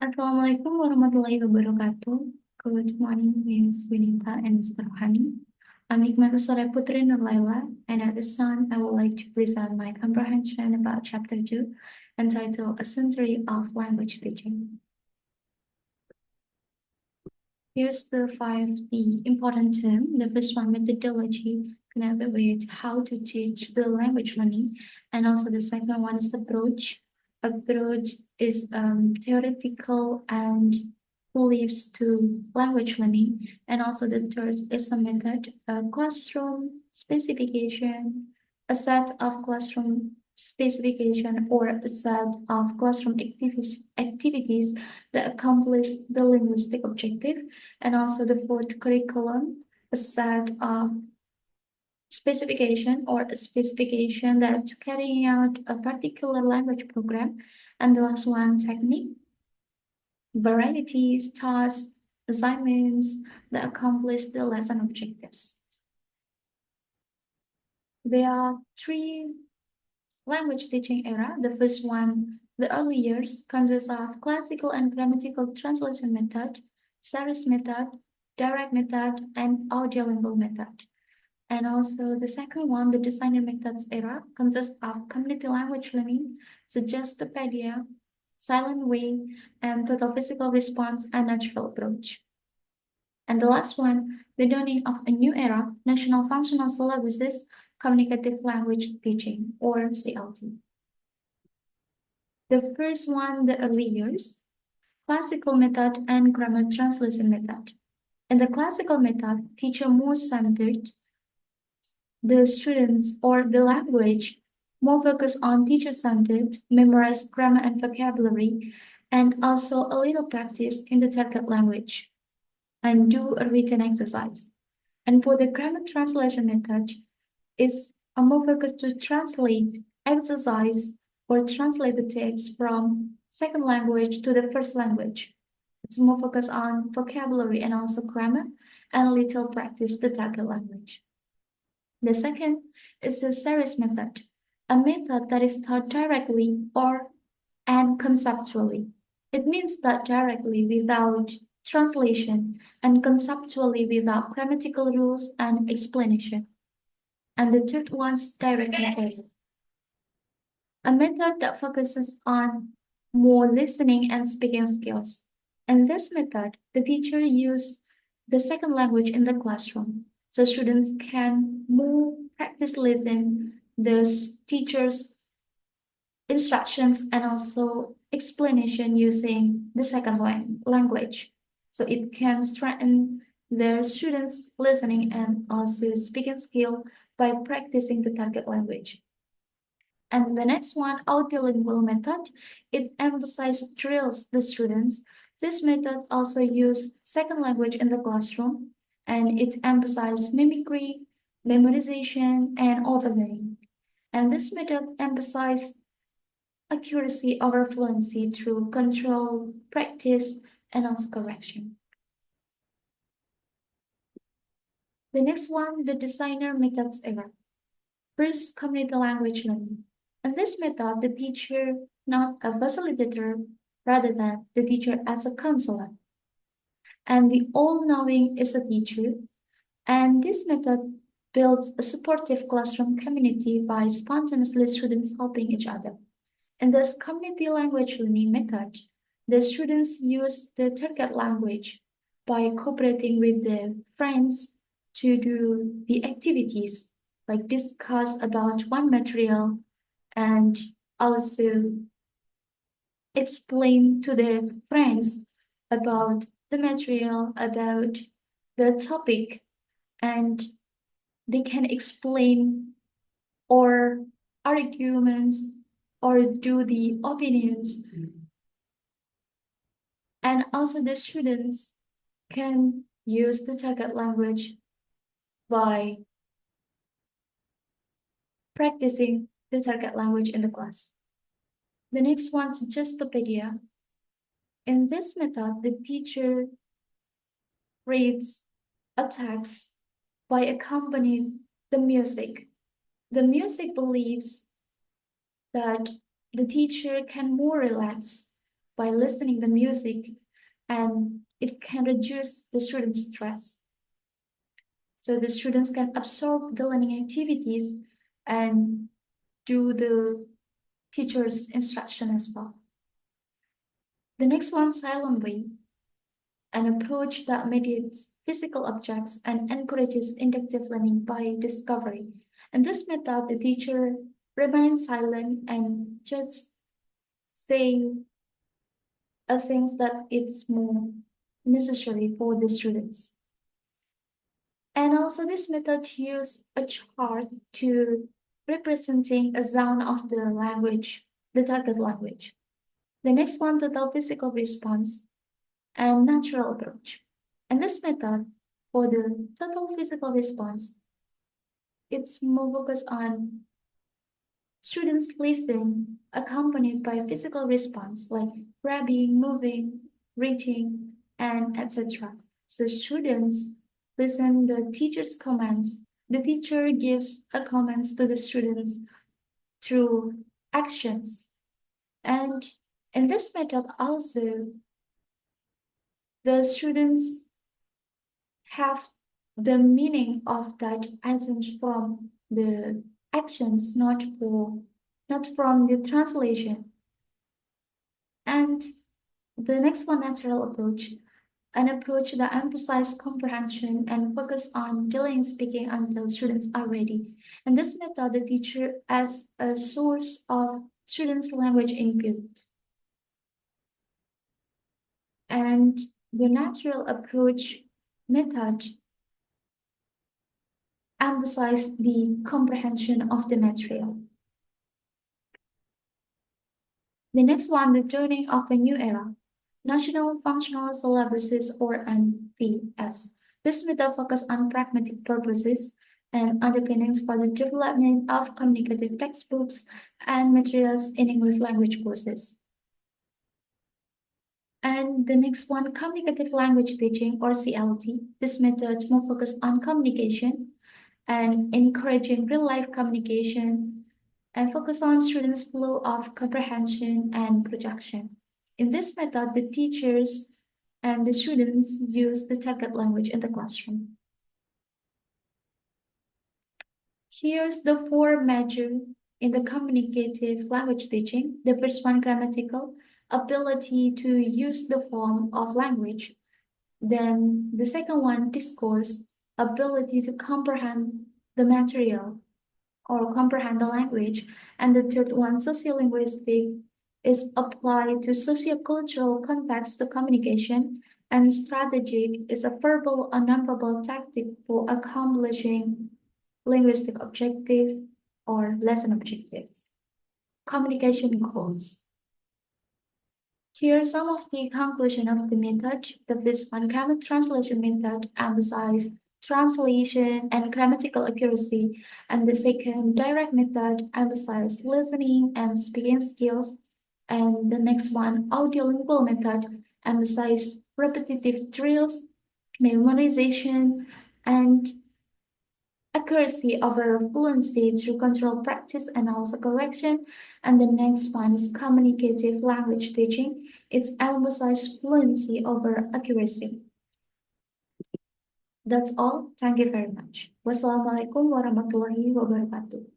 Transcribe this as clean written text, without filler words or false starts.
Assalamualaikum warahmatullahi wabarakatuh. Good morning, Ms. Winita and Mr. Hani. I'm Hikmatus Putri Nurlaela, and at this time, I would like to present my comprehension about Chapter 2, entitled A Century of Language Teaching. Here's the important term. The first one, methodology, connected with how to teach the language learning. And also the second one is approach. Approach is theoretical and beliefs to language learning. And also the third is a method, a classroom specification, a set of classroom specification or a set of classroom activities that accomplish the linguistic objective. And also the fourth curriculum, a set of specification or a specification that's carrying out a particular language program. And the last one, technique, varieties, tasks, assignments that accomplish the lesson objectives. There are three language teaching era. The first one, the early years, consists of classical and grammatical translation method, series method, direct method, and audiolingual method. And also the second one, the designer methods era, consists of community language learning, Suggestopedia, silent way, and total physical response and natural approach. And the last one, the dawning of a new era, national functional syllabuses, communicative language teaching, or CLT. The first one, the early years, classical method and grammar translation method. In the classical method, teacher more centered the students or the language, more focus on teacher-centered, memorize grammar and vocabulary, and also a little practice in the target language, and do a written exercise. And for the grammar translation method, it's a more focus to translate, exercise, or translate the text from second language to the first language. It's more focused on vocabulary and also grammar, and a little practice the target language. The second is the series method, a method that is taught directly and conceptually. It means that directly without translation and conceptually without grammatical rules and explanation. And the third one's direct method, a method that focuses on more listening and speaking skills. In this method, the teacher uses the second language in the classroom, so students can more practice listen the teacher's instructions and also explanation using the second language. So it can strengthen their students' listening and also speaking skill by practicing the target language. And the next one, audiolingual method, it emphasizes drills the students. This method also uses second language in the classroom, and it emphasizes mimicry, memorization, and overlaying. And this method emphasizes accuracy over fluency through control, practice, and also correction. The next one, the designer methods era. First, community language learning. In this method, the teacher not a facilitator, rather than the teacher as a counselor. And the all-knowing is a teacher. And this method builds a supportive classroom community by spontaneously students helping each other. In this community language learning method, the students use the target language by cooperating with their friends to do the activities, like discuss about one material and also explain to their friends about the material, about the topic, and they can explain or arguments or do the opinions. And also the students can use the target language by practicing the target language in the class. The next one's Suggestopedia. In this method, the teacher reads a text by accompanying the music. The music believes that the teacher can more relax by listening to music, and it can reduce the students' stress. So the students can absorb the learning activities and do the teacher's instruction as well. The next one, silent way, an approach that mediates physical objects and encourages inductive learning by discovery. In this method, the teacher remains silent and just say things that it's more necessary for the students. And also this method uses a chart to representing a zone of the language, the target language. The next one, total physical response and natural approach. And this method for the total physical response, it's more focused on students listen accompanied by physical response like grabbing, moving, reaching, and etc. So students listen the teacher's commands. The teacher gives a commands to the students through actions. And in this method also, the students have the meaning of that essence from the actions, not from the translation. And the next one, natural approach, an approach that emphasizes comprehension and focus on delaying speaking until students are ready. In this method, the teacher as a source of students' language input. And the natural approach method emphasize the comprehension of the material. The next one, the turning of a new era, National Functional Syllabuses or NFS. This method focuses on pragmatic purposes and underpinnings for the development of communicative textbooks and materials in English language courses. And the next one, communicative language teaching or CLT. This method more focused on communication and encouraging real-life communication and focus on students' flow of comprehension and projection. In this method, the teachers and the students use the target language in the classroom. Here's the four major in the communicative language teaching. The first one, grammatical, ability to use the form of language. Then the second one, discourse, ability to comprehend the material or comprehend the language. And the third one, sociolinguistic, is applied to sociocultural context to communication. And strategic is a verbal or nonverbal tactic for accomplishing linguistic objective or lesson objectives. Communication goals. Here are some of the conclusion of the method. The first one, grammar translation method, emphasize translation and grammatical accuracy. And the second, direct method, emphasize listening and speaking skills. And the next one, audiolingual method, emphasize repetitive drills, memorization, and accuracy over fluency through control practice and also correction. And the next one is communicative language teaching. It's emphasized fluency over accuracy. That's all. Thank you very much. Wassalamualaikum warahmatullahi wabarakatuh.